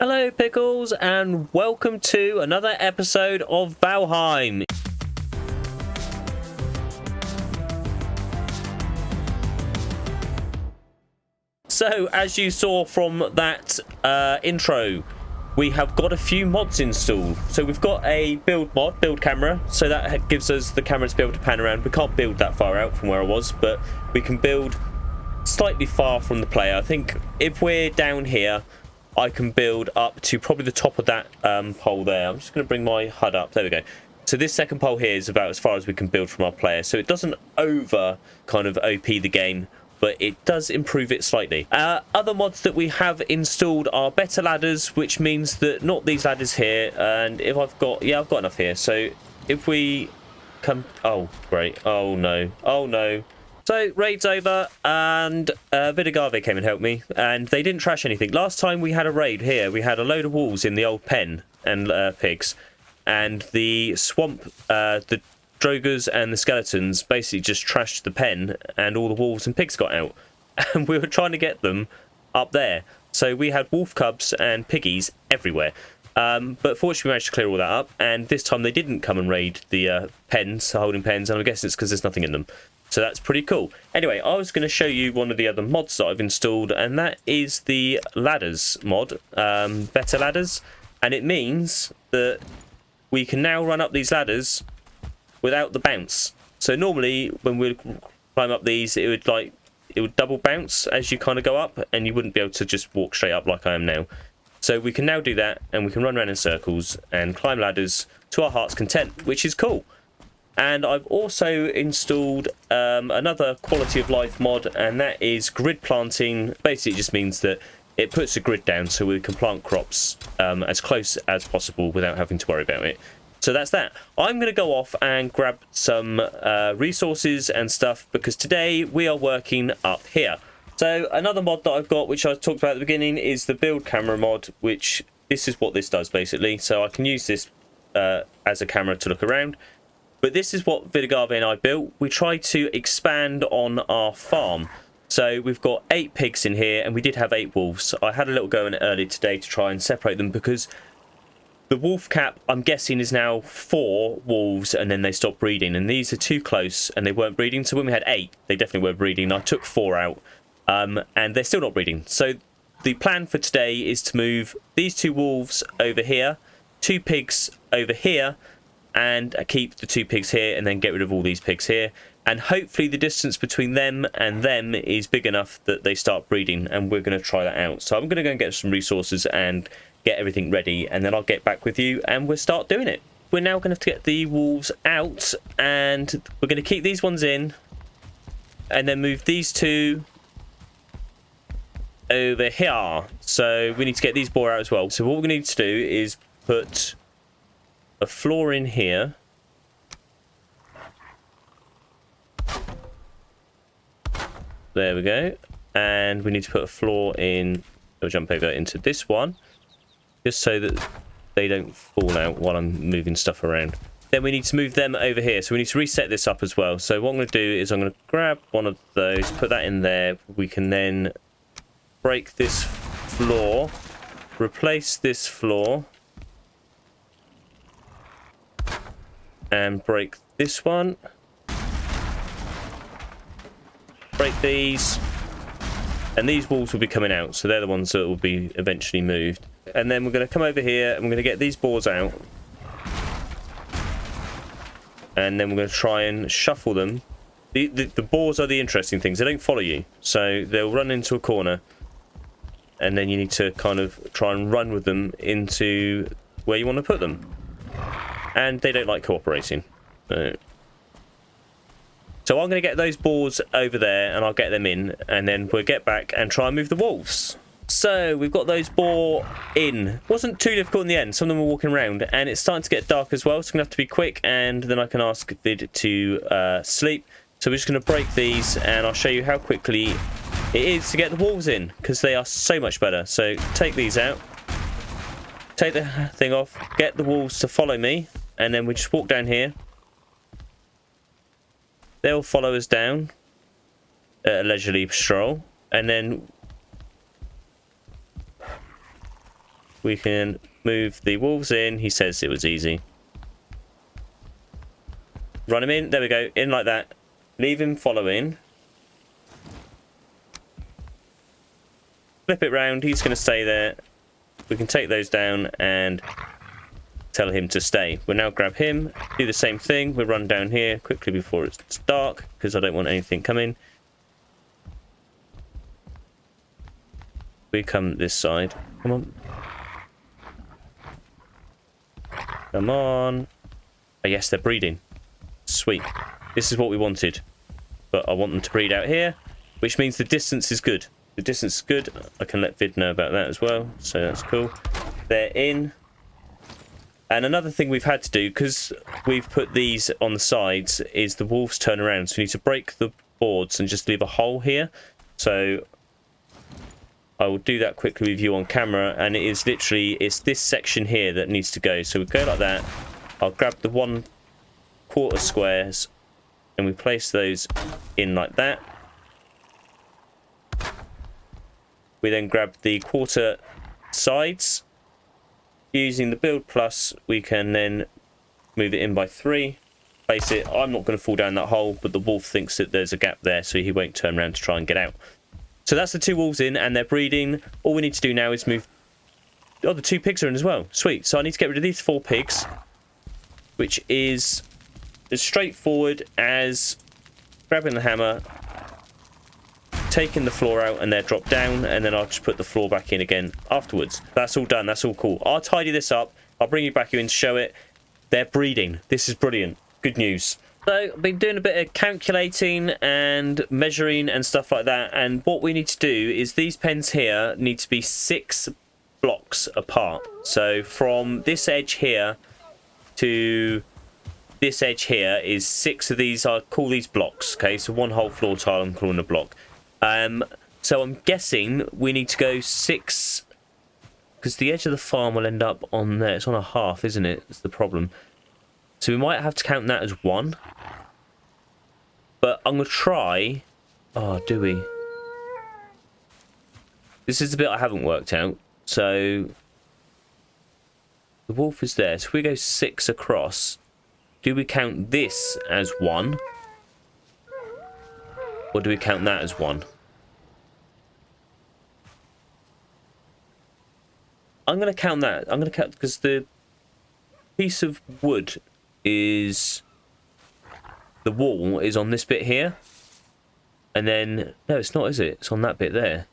Hello Pickles and welcome to another episode of Valheim. So as you saw from that intro, we have got a few mods installed. So we've got a build mod, build camera, so that gives us the camera to be able to pan around. We can't build that far out from where I was, but we can build slightly far from the player. I think if we're down here, I can build up to probably the top of that pole there. I'm just going to bring my HUD up. There we go. So this second pole here is about as far as we can build from our player. So it doesn't over kind of OP the game, but it does improve it slightly. Other mods that we have installed are better ladders, which means that not these ladders here. And if I've got, yeah, I've got enough here. So if we come, oh, great. Oh, no. Oh, no. So, raid's over, and Vid came and helped me, and they didn't trash anything. Last time we had a raid here, we had a load of wolves in the old pen, and pigs, and the swamp, the drogers and the skeletons basically just trashed the pen, and all the wolves and pigs got out. And we were trying to get them up there. So we had wolf cubs and piggies everywhere. But fortunately we managed to clear all that up, and this time they didn't come and raid the pens, holding pens, and I guess it's because there's nothing in them. So that's pretty cool. Anyway, I was going to show you one of the other mods that I've installed, and that is the ladders mod, better ladders. And it means that we can now run up these ladders without the bounce. So normally when we climb up these, it would double bounce as you kind of go up, and you wouldn't be able to just walk straight up like I am now. So we can now do that, and we can run around in circles and climb ladders to our heart's content, which is cool. And I've also installed another quality of life mod, and that is grid planting. Basically, it just means that it puts a grid down so we can plant crops as close as possible without having to worry about it. So that's that. I'm going to go off and grab some resources and stuff, because today we are working up here. So another mod that I've got, which I talked about at the beginning, is the build camera mod, which this is what this does basically. So I can use this as a camera to look around. But this is what Vidagave and I built. We tried to expand on our farm. So we've got 8 pigs in here, and we did have 8 wolves. I had a little go in it earlier today to try and separate them, because the wolf cap, I'm guessing, is now 4 wolves, and then they stopped breeding. And these are too close, and they weren't breeding. So when we had 8, they definitely were breeding. I took 4 out, and they're still not breeding. So the plan for today is to move these 2 wolves over here, 2 pigs over here, and keep the 2 pigs here, and then get rid of all these pigs here. And hopefully the distance between them and them is big enough that they start breeding, and we're going to try that out. So I'm going to go and get some resources and get everything ready, and then I'll get back with you and we'll start doing it. We're now going to have to get the wolves out, and we're going to keep these ones in, and then move these 2 over here. So we need to get these boar out as well. So what we're going to need to do is put a floor in here. There we go. And we need to put a floor in. I'll jump over into this one, just so that they don't fall out while I'm moving stuff around. Then we need to move them over here. So we need to reset this up as well. So what I'm going to do is I'm going to grab one of those, put that in there. We can then break this floor, replace this floor, and break this one. Break these, and these walls will be coming out, so they're the ones that will be eventually moved. And then we're going to come over here, and we're going to get these boars out, and then we're going to try and shuffle them. The boars are the interesting things. They don't follow you, so they'll run into a corner, and then you need to kind of try and run with them into where you want to put them. And they don't like cooperating. So I'm going to get those boars over there, and I'll get them in, and then we'll get back and try and move the wolves. So we've got those boar in. Wasn't too difficult in the end. Some of them were walking around, and it's starting to get dark as well, so I'm going to have to be quick, and then I can ask Vid to sleep. So we're just going to break these, and I'll show you how quickly it is to get the wolves in, because they are so much better. So take these out, take the thing off, get the wolves to follow me, and then we just walk down here. They'll follow us down at a leisurely stroll, and then we can move the wolves in. He says it was easy. Run him in. There we go. In like that. Leave him following. Flip it round. He's going to stay there. We can take those down and tell him to stay. We'll now grab him. Do the same thing. We'll run down here quickly before it's dark because I don't want anything coming. We come this side. Come on. Come on. Oh, yes, they're breeding. Sweet. This is what we wanted. But I want them to breed out here, which means the distance is good. The distance is good. I can let Vid know about that as well. So that's cool. They're in. And another thing we've had to do, because we've put these on the sides, is the wolves turn around. So we need to break the boards and just leave a hole here. So I will do that quickly with you on camera. And it is literally, it's this section here that needs to go. So we go like that. I'll grab the 1/4 squares and we place those in like that. We then grab the 1/4 sides. Using the build plus, we can then move it in by 3. Place it. I'm not going to fall down that hole, but the wolf thinks that there's a gap there, so he won't turn around to try and get out. So that's the 2 wolves in, and they're breeding. All we need to do now is move... Oh, the 2 pigs are in as well. Sweet. So I need to get rid of these 4 pigs, which is as straightforward as grabbing the hammer, taking the floor out, and they're dropped down, and then I'll just put the floor back in again afterwards. That's all done. That's all cool. I'll tidy this up. I'll bring you back in to show it. They're breeding. This is brilliant. Good news. So I've been doing a bit of calculating and measuring and stuff like that, and what we need to do is these pens here need to be 6 blocks apart. So from this edge here to this edge here is 6 of these. I call these blocks. Okay, so 1 whole floor tile I'm calling a block. So I'm guessing we need to go 6, because the edge of the farm will end up on there. It's on a half, isn't it? That's the problem. So we might have to count that as 1. But I'm going to try... Oh, do we? This is the bit I haven't worked out. So the wolf is there. So if we go 6 across, do we count this as 1? Or do we count that as 1? I'm going to count that. I'm going to count because the piece of wood is... The wall is on this bit here. And then... No, it's not, is it? It's on that bit there.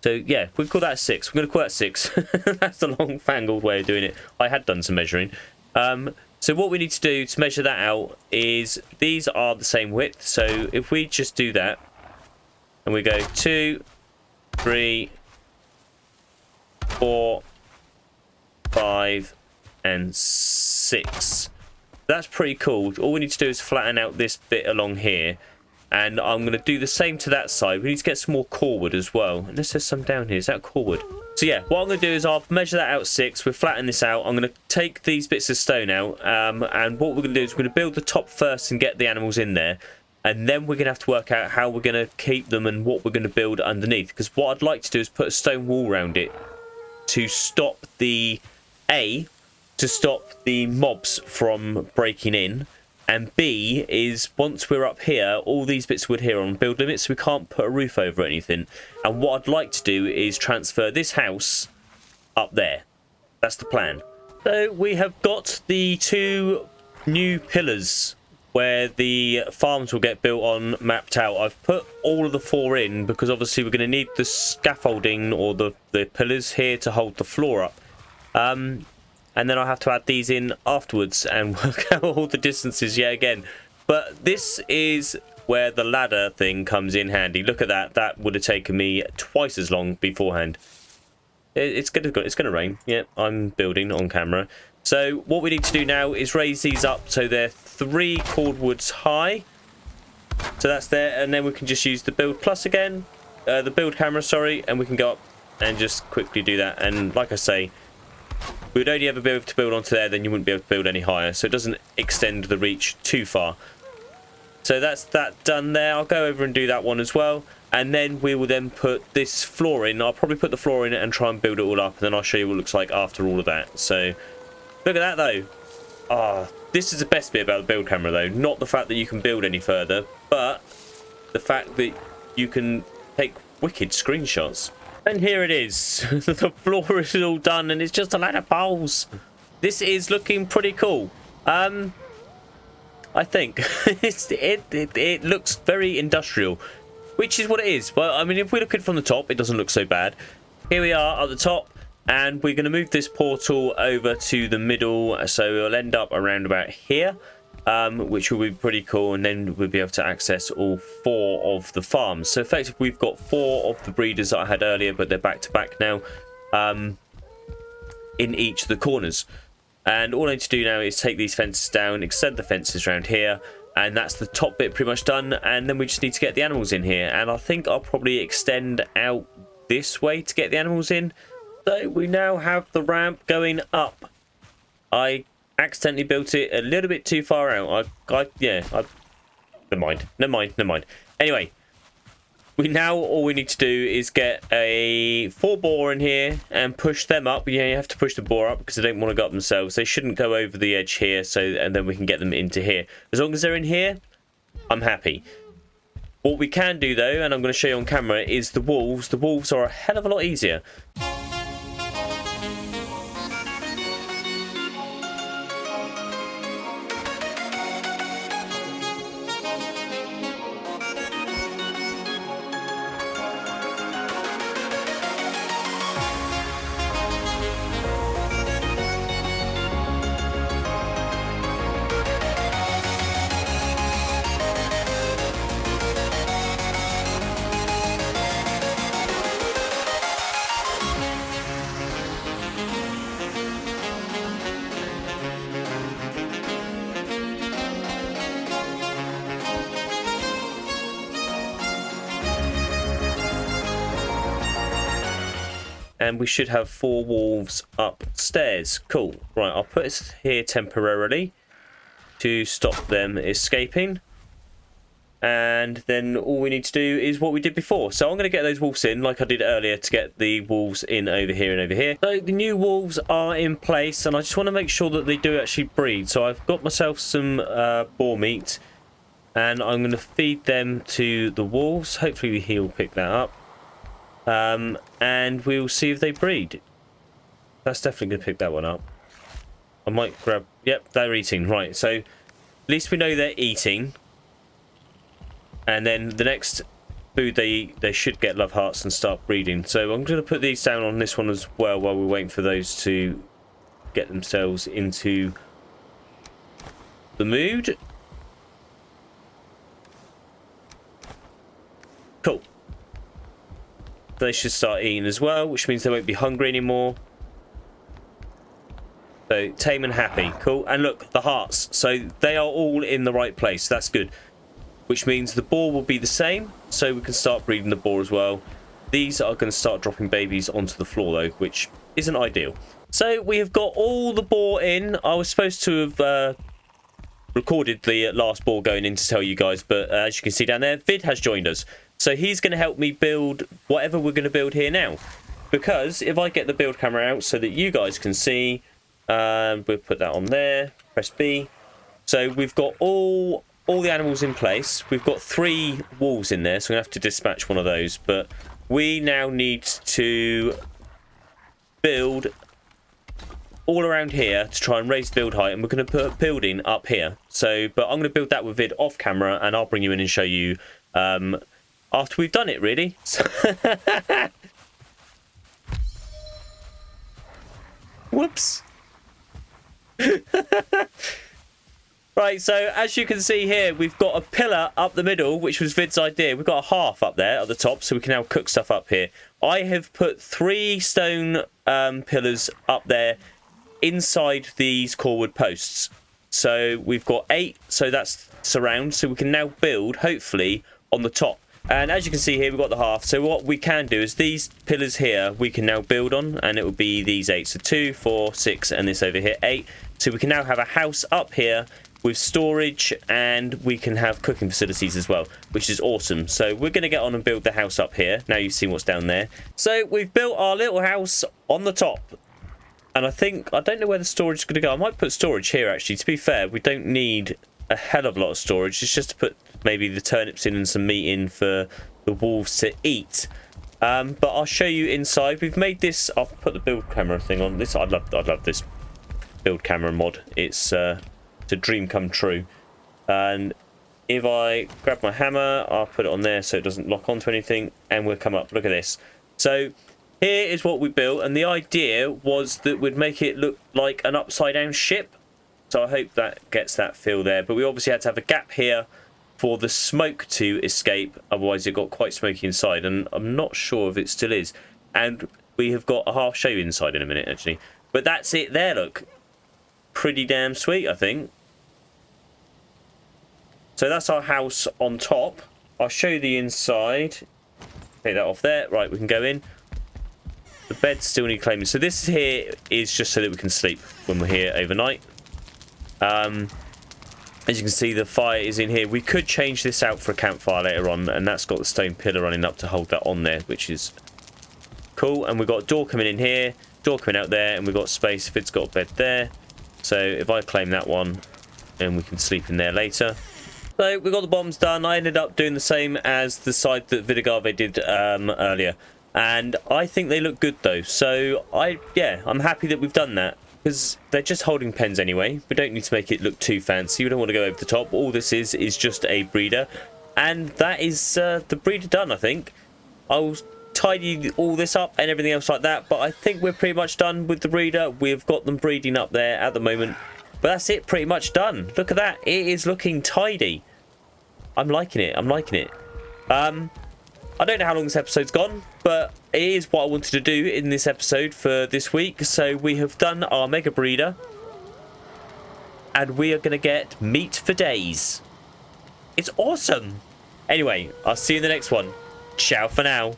So, yeah, we'll call that 6. We're going to call that 6. That's the long-fangled way of doing it. I had done some measuring. So what we need to do to measure that out is these are the same width. So if we just do that and we go 2, 3, 4, 5, and 6. That's pretty cool. All we need to do is flatten out this bit along here. And I'm going to do the same to that side. We need to get some more core wood as well. Unless there's some down here. Is that core wood? So yeah, what I'm going to do is I'll measure that out 6. We'll flatten this out. I'm going to take these bits of stone out. And what we're going to do is we're going to build the top first and get the animals in there. And then we're going to have to work out how we're going to keep them and what we're going to build underneath. Because what I'd like to do is put a stone wall around it to stop the... to stop the mobs from breaking in. And B is once we're up here, all these bits of wood here are on build limits, so we can't put a roof over anything. And what I'd like to do is transfer this house up there. That's the plan. So we have got the 2 new pillars where the farms will get built on mapped out. I've put all of the 4 in because obviously we're going to need the scaffolding or the pillars here to hold the floor up. And then I'll have to add these in afterwards and work out all the distances yet again. But this is where the ladder thing comes in handy. Look at that. That would have taken me twice as long beforehand. It's gonna rain. Yeah, I'm building on camera. So what we need to do now is raise these up so they're 3 cordwoods high. So that's there. And then we can just use the build plus again. The build camera, sorry. And we can go up and just quickly do that. And like I say... we would only ever be able to build onto there, then you wouldn't be able to build any higher. So it doesn't extend the reach too far. So that's that done there. I'll go over and do that one as well. And then we will then put this floor in. I'll probably put the floor in and try and build it all up, and then I'll show you what it looks like after all of that. So look at that though. This is the best bit about the build camera though. Not the fact that you can build any further, but the fact that you can take wicked screenshots. And here it is. The floor is all done and it's just a lot of poles. This is looking pretty cool. I think it looks very industrial, which is what it is. But I mean, if we look at it from the top, it doesn't look so bad. Here we are at the top, and we're going to move this portal over to the middle, so we'll end up around about here, which will be pretty cool, and then we'll be able to access all 4 of the farms. So effectively, we've got 4 of the breeders that I had earlier, but they're back to back now, in each of the corners. And all I need to do now is take these fences down, extend the fences around here, and that's the top bit pretty much done. And then we just need to get the animals in here, and I think I'll probably extend out this way to get the animals in. So we now have the ramp going up. I accidentally built it a little bit too far out. Never mind. Anyway, all we need to do is get a 4 boar in here and push them up. Yeah, you have to push the boar up because they don't want to go up themselves. They shouldn't go over the edge here, and then we can get them into here. As long as they're in here, I'm happy. What we can do though, and I'm going to show you on camera, is the wolves. The wolves are a hell of a lot easier. And we should have 4 wolves upstairs. Cool. Right, I'll put it here temporarily to stop them escaping. And then all we need to do is what we did before. So I'm going to get those wolves in like I did earlier to get the wolves in over here and over here. So the new wolves are in place, and I just want to make sure that they do actually breed. So I've got myself some boar meat, and I'm going to feed them to the wolves. Hopefully he'll pick that up. And we'll see if they breed. That's definitely going to pick that one up. I might grab... Yep, they're eating. Right, so at least we know they're eating. And then the next food they eat, they should get love hearts and start breeding. So I'm going to put these down on this one as well while we're waiting for those to get themselves into the mood. Cool. They should start eating as well, which means they won't be hungry anymore. So tame and happy. Cool. And look, the hearts. So they are all in the right place. That's good. Which means the boar will be the same. So we can start breeding the boar as well. These are going to start dropping babies onto the floor though, which isn't ideal. So we have got all the boar in. I was supposed to have recorded the last boar going in to tell you guys, but as you can see down there, Vid has joined us. So he's going to help me build whatever we're going to build here now. Because if I get the build camera out so that you guys can see, we'll put that on there, press B. So we've got all the animals in place. We've got 3 wolves in there, so I'm going to have to dispatch one of those. But we now need to build all around here to try and raise the build height. And we're going to put building up here. So, but I'm going to build that with Vid off camera, and I'll bring you in and show you... after we've done it, really. Whoops. Right, so as you can see here, we've got a pillar up the middle, which was Vid's idea. We've got a half up there at the top, so we can now cook stuff up here. I have put 3 stone pillars up there inside these corewood posts. So we've got 8, so that's surround. So we can now build, hopefully, on the top. And as you can see here, we've got the half. So what we can do is these pillars here, we can now build on, and it will be these 8. So 2, 4, 6, and this over here, 8. So we can now have a house up here with storage, and we can have cooking facilities as well, which is awesome. So we're going to get on and build the house up here. Now you've seen what's down there. So we've built our little house on the top. And I don't know where the storage is going to go. I might put storage here, actually. To be fair, we don't need a hell of a lot of storage. It's just to put maybe the turnips in and some meat in for the wolves to eat. But I'll show you inside. We've made this. I'll put the build camera thing on. This I'd love this build camera mod. It's a dream come true. And if I grab my hammer, I'll put it on there so it doesn't lock onto anything, and we'll come up. Look at this. So here is what we built, and the idea was that we'd make it look like an upside down ship. So I hope that gets that feel there. But we obviously had to have a gap here for the smoke to escape, otherwise it got quite smoky inside, and I'm not sure if it still is. And we have got a half show inside in a minute, actually. But that's it there, look. Pretty damn sweet, I think. So that's our house on top. I'll show you the inside. Take that off there. Right, we can go in. The beds still need claiming. So this here is just so that we can sleep when we're here overnight. As you can see, the fire is in here. We could change this out for a campfire later on, and that's got the stone pillar running up to hold that on there, which is cool. And we've got a door coming in here, door coming out there, and we've got space. Vid's got a bed there. So if I claim that one, then we can sleep in there later. So we got the bombs done. I ended up doing the same as the side that Vidigave did earlier. And I think they look good though. So I'm happy that we've done that. Because they're just holding pens anyway. We don't need to make it look too fancy. We don't want to go over the top. All this is just a breeder. And that is the breeder done, I think. I'll tidy all this up and everything else like that. But I think we're pretty much done with the breeder. We've got them breeding up there at the moment. But that's it, pretty much done. Look at that. It is looking tidy. I'm liking it. I'm liking it. I don't know how long this episode's gone, but it is what I wanted to do in this episode for this week. So we have done our mega breeder, and we are going to get meat for days. It's awesome. Anyway, I'll see you in the next one. Ciao for now.